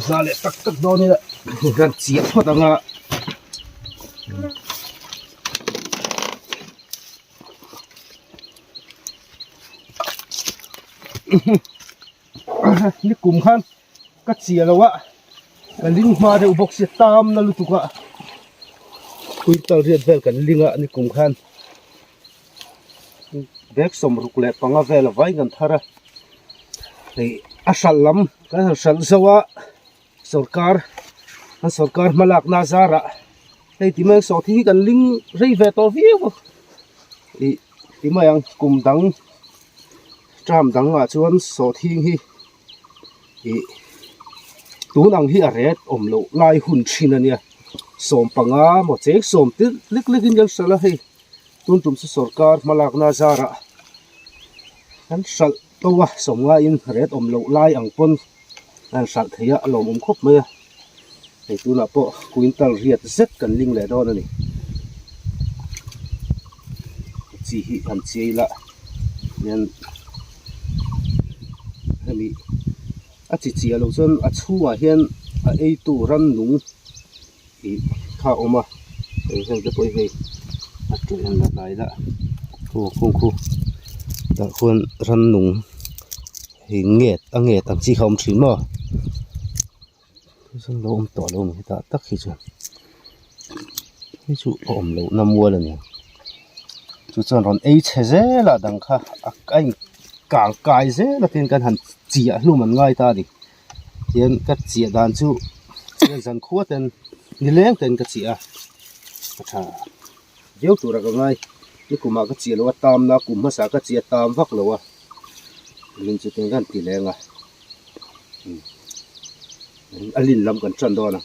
ซาเลตักโดนนี่แหละกันเสียบพอตั้งอ่ะนี่กลุ่มขันก็เสียแล้ววะกันลิงมาเดี๋ยวบอกเสียตามนั่นลูกตุกะคุยต่อเรียนเวลกันลิงอ่ะนี่กลุ่มขันเด็กสมรุกเล็ปังอาเวลไว้กันทาระไอ้อาชัลลัมก็อาชัลสวะสรการมาลักนาซาระไอ้ที่มันสอที่กันลิงเรียเวตัววิวไอ้ที่มันยังกลุ่มดังจามดังอ่ะชวนสอที่ฮีไอ้ตัวนังฮีอะไรอมโลลายหุ่นชินเนี่ยสมปังอาหมดเจ๊กสมติดเล็กๆกันยังสละให้ตุนตุมสรการมาลักนาซาระนั้นสัตตัวสมว่าอินเรศอมโลลายอังปนนั้นสัตเทียลมคบเมื่อไอ้ตัวน่ะพอคุยตั้งเรียดเซ็ตกันลิงเลยดอนนี่จีฮิอันเจียละเนี่ยมีอาจิเจียลูกจนอาชัวเฮียนไอ้ตัวรันหนุ่งอีข้าออกมาไอ้เรื่องจะไปให้อาจุยันละลายละโอ้คู่แต่ควรรันหนุ่งหิงเงียดตั้งจีเขาถือมาซึ่งเราต่อลมให้ตาตักขี้จวนให้ชูอมเราน้ำวัวเลยเนี่ยชูจนรอนเอชเซละดังค่ะไอ้กางกายเซละเป็นการหันเจียลูมันง่ายตาดิเย็นก็เจียดานชูเจียสันขวดเต็นนี่เลี้ยงเต็นก็เจียถ้าเดี๋ยวตัวเราก็ง่ายนี่กูมาก็เจียแล้วว่าตามนะกูมาสาก็เจียตามฟักแล้ววะลิงจะเป็นกันตีแรงอ่ะอลินลำกันจันดอนะ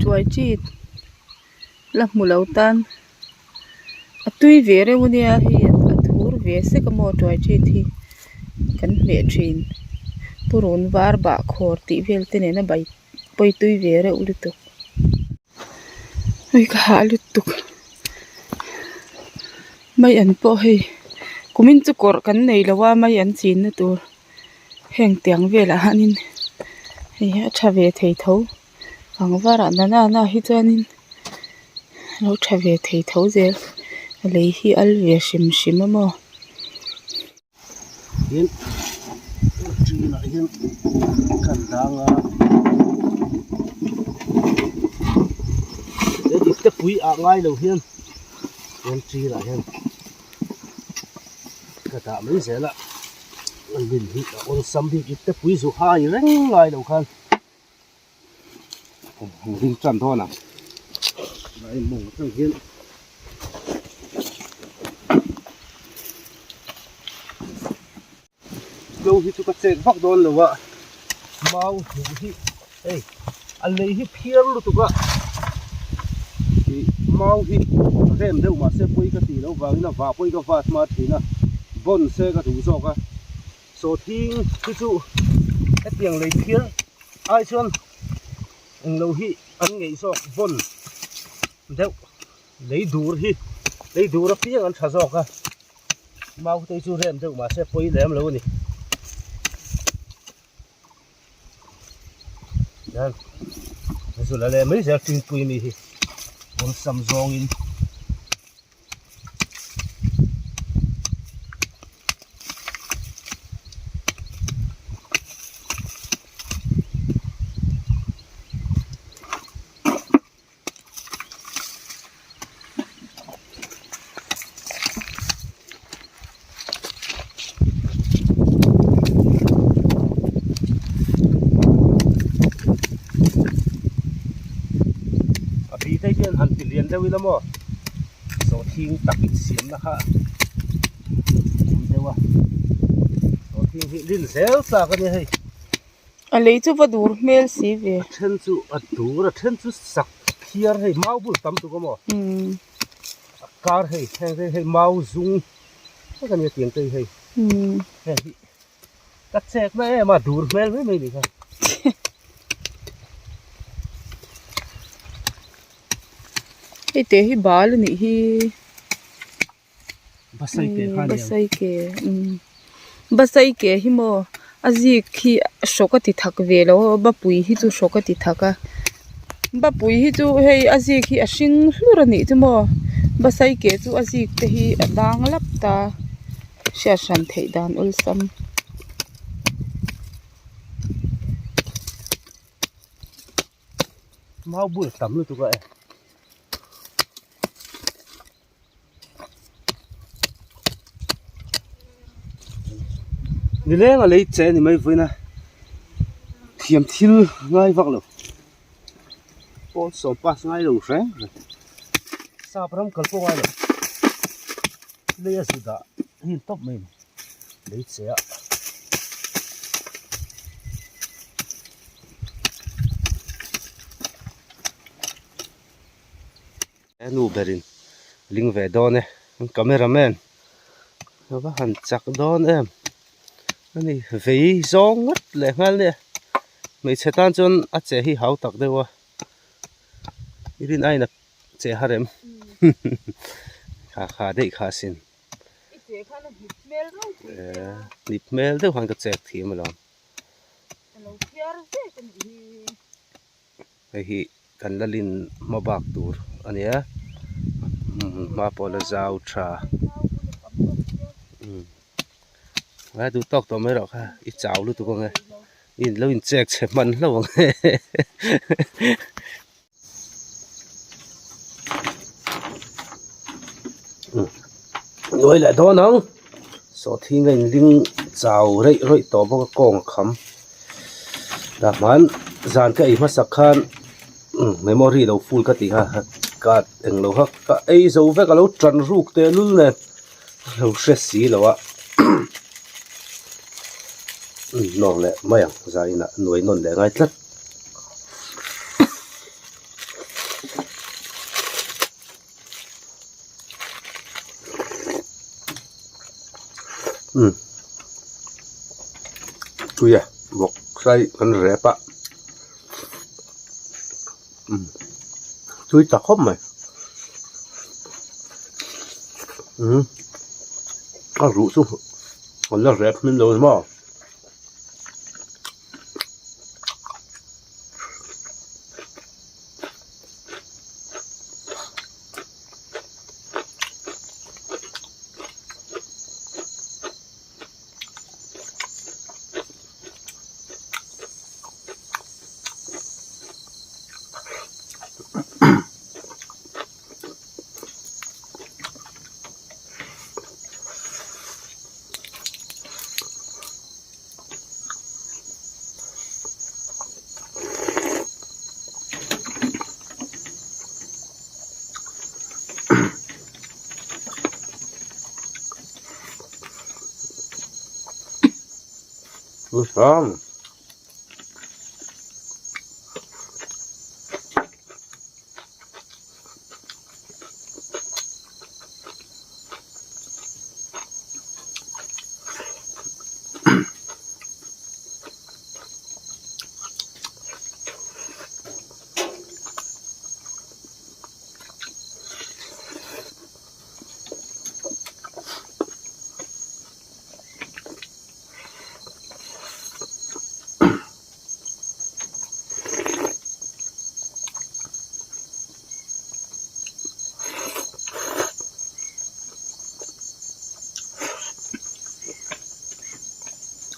ช่วยจีดลับมุลาตันตุยเวรวันนี้ให้ทูร์เวสก็มอช่วยจีดที่กันเวชินตุรุนวาร์บะขอร์ติเวลติเนนะใบไปตุยเวรอุลตุกไอ้ข้าลุตุกไม่อันพอให้กูมินจะกอดกันในละว่าไม่อันจีนนะตัวแห่งเตียงเวลาหันินให้ชาเวทเท่าฟังว่าร้านน่าฮิตานินเราชาวเวทีเท่าเจลเลยฮีอัลเวชิมมั้งเห็นจีนเห็นกันดังอ่ะเดี๋ยวดิจะปุ๋ยอ่างง่ายเลยเห็นจีนเห็นกระดาษไม่เสียละมันบินฮิตอ่ะซ้ำที่จะปุ๋ยสุภาพอย่างง่ายเลยครับลิงจันทอนะไอ้หมูตั้งเห็นเราที่ทุกเศษฟักโดนหรือว่าเมาหูที่เอ้ยอะไรที่เพี้ยนรู้ตุกะที่เมาที่เริ่มเดี๋ยวมาเสียปุยก็ตีแล้วว่านะว่าปุยก็ว่ามาทีนะบนเสก็ถูกซอกะโซทิ้งที่จู่ไอ้เตียงเลยเพี้ยนไอ้ชนเราฮีอันไงซอกบนเดี๋ยวเลยดูระเพียงอันชาซอกะมาคุยจู่เริ่มเดี๋ยวมาเสียปุยเริ่มแล้วนี่นั่นสุดแล้วไม่ใช่ทิ้งปุยมีที่บนซัมซองอินได้เรียนหันไปเรียนได้วิละมั้งโซทิ้งตักอินเสียมนะคะเดี๋ยวว่าโซทิ้งลิ้นเซลล์สากันเนี่ยให้ Ali chu vadur mel si ve. Then chu adur then chu sak khiar hei mau bul tam tu ko mo kar hei hei mau zung ka ni tiang tei hei hei ka chek na ma dur mel me ni ka Ei te hi bal ni hi basai ke hi mo aji khi shokati thak ve lo ba pui hi chu shokati thaka ba pui hi chu hei aji khi asing hlur ani chu mo basai ke chu aji te hi adang lap ta sha shan thei dan ul sam mau bul tam lu tu ka ni le nga le che ni mai voina thiam thil ngai vak lo pol so pas ngai lo re sa pram kal po ngai lo le su da hin top mai le che a enu berin ling ve don e cameraman ba han chak don em ani vei zong ngat le ngal ne mei chetan chon a che hi hau tak dewa irin aina che harem kha dei kha sin che kha na mel ro nip mel de han ka chek thi ma lo lo piar se kan hi kan lalin mabak tur ania ma pola zau tha wa du tok to mai ro kha I chaw lu tu ko nge in lo in chek che man lo nge noi la do nang so thi ngai ling chaw rei roi to bo kong kham da man zan ka I ma sakhan memory lo full ka ti ha ka eng lo ha ka ei zo ve ka lo tran ruk te lul ne lo hre si lo wa no le mayang zaina noi non le ngai tlat tuya bok sai kan repa chui ta khop mai a ru su on la rep min lo ma Sam.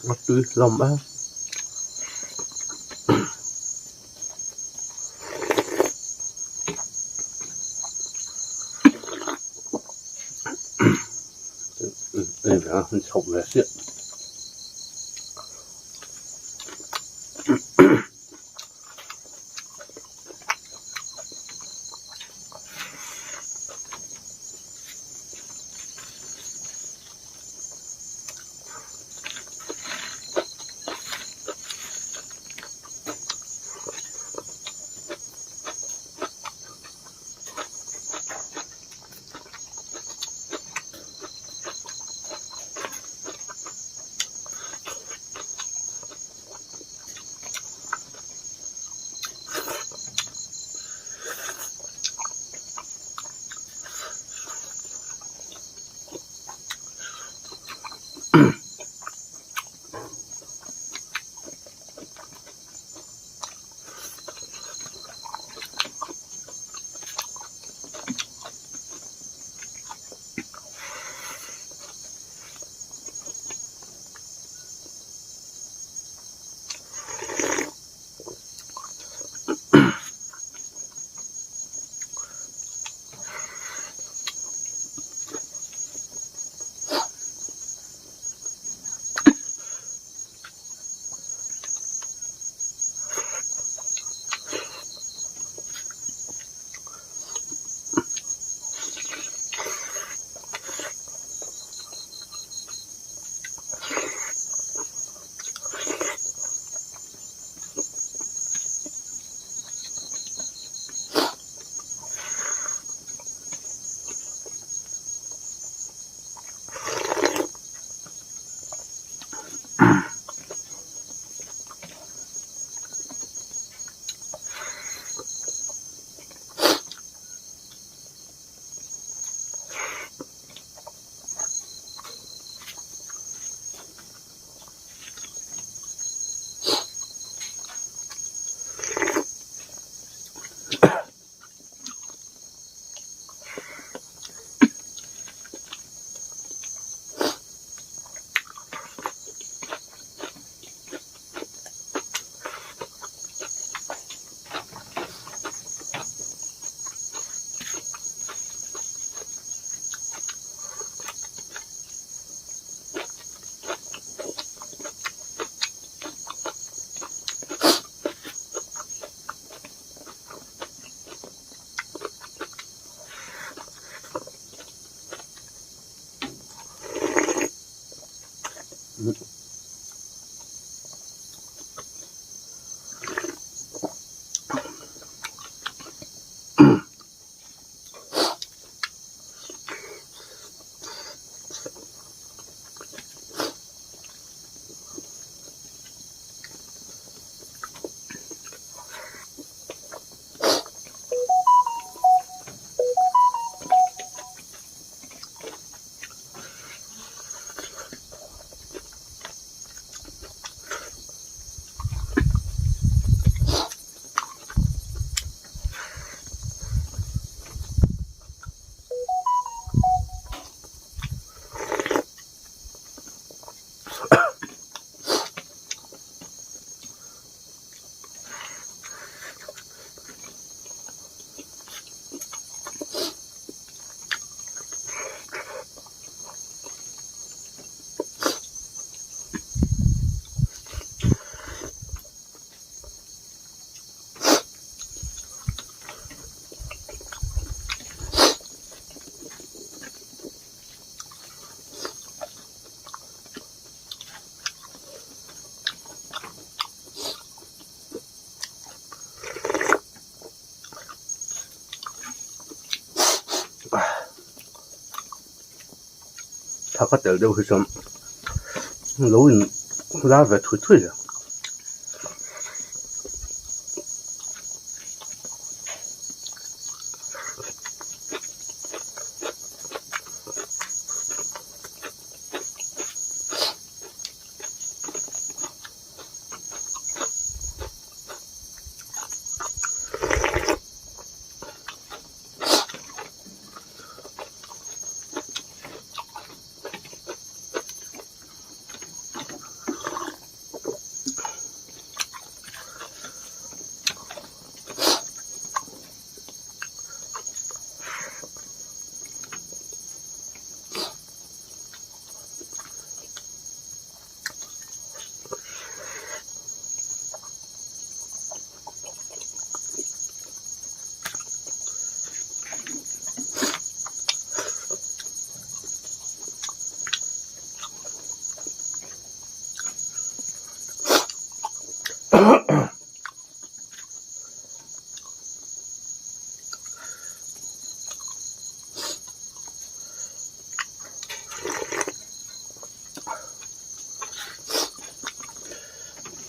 Mắt tươi lòng á đây là mình sống là chuyện 他可得了会什么老人拉外退退了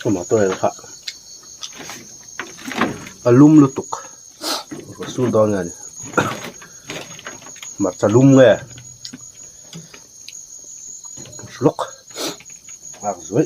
ก็มาตัวเลยค่ะลุ่มลุตุกก็สู้ดอนไงมาจะลุ่มเลยลุกมากสวย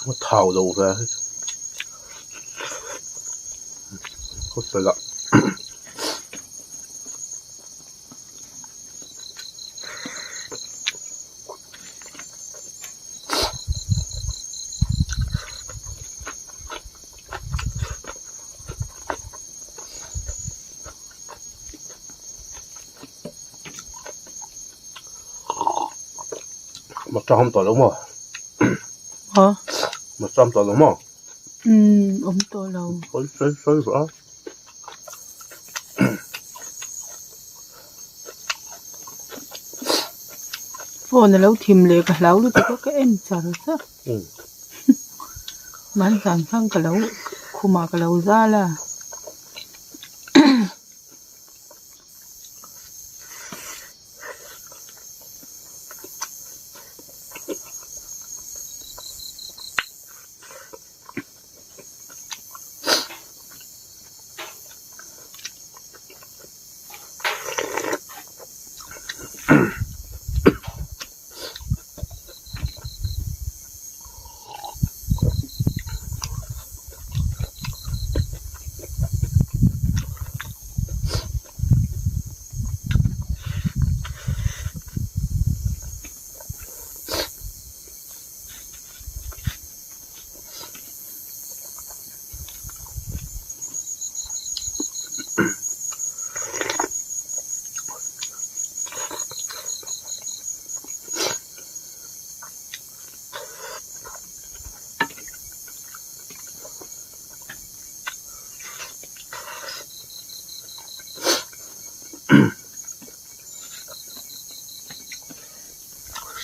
我套路嘅，好食啦。มาจอมต่อแล้วมั้งฮะมาจอมต่อแล้วมั้งอมตัวเราใช่ใช่ใช่ phone là lâu thìm lệ cả lâu luôn có cái em chả được sao bán sản khang cả lâu khu mà cả lâu ra là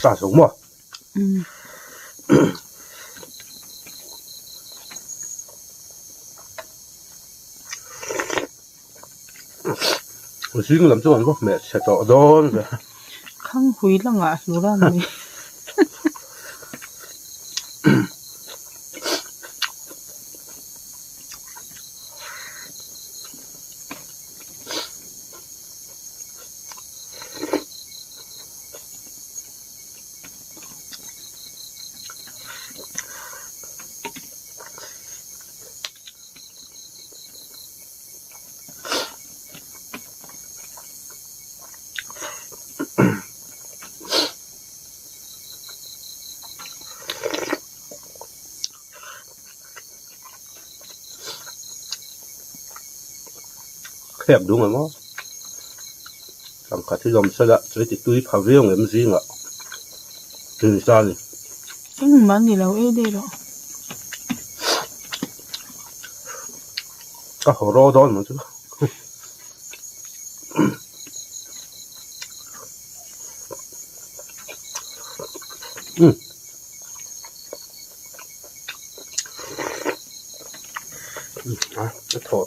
Sa sống mà suy nghĩ làm cho anh có mẹ sẽ tỏ đó rồi khang hủy là ngã xuống ra này khép đúng rồi mà làm cả thứ dòng xe lạ chơi thì túi phá riêng em gì ngạ từ xa đi anh bán gì lâu ấy đây rồi cả hồ rô đó mà chứ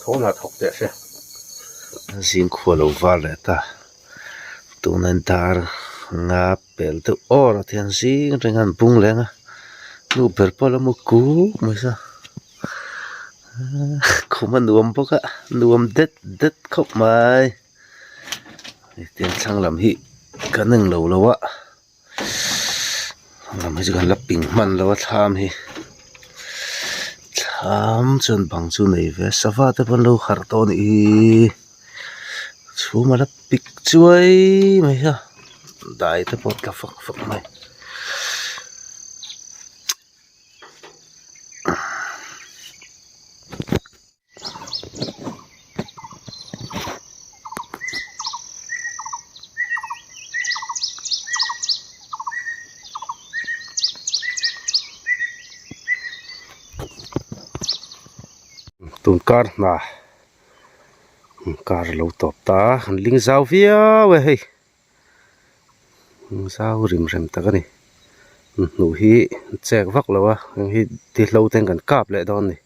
thổ là thọc đẹp xe xin khua lâu vào lại ta tụ nên ta ngã bèl tự ô là thiên sĩ trên ngàn bung lên á nụ bèl bao là một cú mới sao không mà nuông bốc á nuông đứt khóc mai tiền sang làm hị cả nâng lâu lâu á làm gì gần lấp bình man lâu tham hi tham chân bằng chu này về sao vậy tới bao lâu khát to này chú mà lấp bịch chuối mày sao đại tới bột cà phật mày tụi car na car lâu top ta linh sao phía vậy sao rìm ta cái này nụ hi check vắc lâu á hi thì lâu tên cần cáp lại đòn này